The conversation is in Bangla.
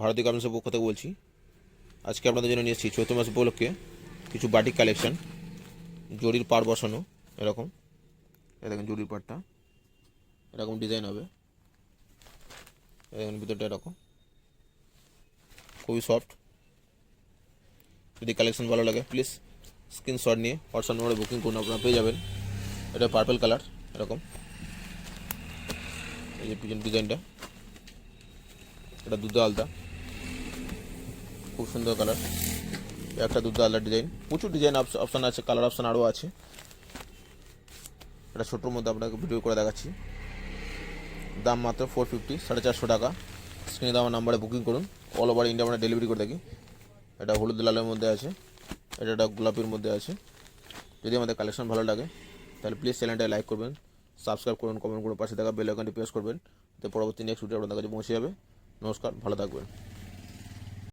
ভারতীয় গার্মেন্টসের পক্ষ থেকে বলছি। আজকে আপনাদের জন্য নিয়ে এসেছি চৈত্র মাস উপলক্ষে কিছু বাটিক কালেকশন। জরির পাড় বসানো এরকম, এই দেখেন জরির পাড়টা এরকম ডিজাইন হবে। এই দেখেন ভিতরটা এরকম খুবই সফট। যদি কালেকশন ভালো লাগে প্লিজ স্ক্রিনশট নিয়ে হোয়াটসঅ্যাপ নম্বরে বুকিং করুন, আপনারা পেয়ে যাবেন। এটা পার্পল কালার এরকম, এই যে পিছন ডিজাইনটা, এটা দুধ আলতা, খুব সুন্দর কালার। একটা দুধ আলতা ডিজাইন, প্রচুর ডিজাইন অপশান আছে, কালার অপশান আরও আছে। এটা ছোটোর মধ্যে আপনাকে ভিডিও করে দেখাচ্ছি। দাম মাত্র 450, 450 টাকা। স্ক্রিনে দেওয়া নাম্বারে বুকিং করুন, অল ওভার ইন্ডিয়া আমরা ডেলিভারি করে থাকি। এটা হলুদ লালের মধ্যে আছে, এটা গোলাপির মধ্যে আছে। যদি আমাদের কালেকশন ভালো লাগে তাহলে প্লিজ চ্যানেলটা লাইক করবেন, সাবস্ক্রাইব করুন, কমেন্ট করুন, পাশে থাকা বেল আইকনটি প্রেস করবেন, তো পরবর্তী নেক্সট ভিডিও আপনাদের কাছে পৌঁছে যাবে। নমস্কার, ভালো থাকবেন।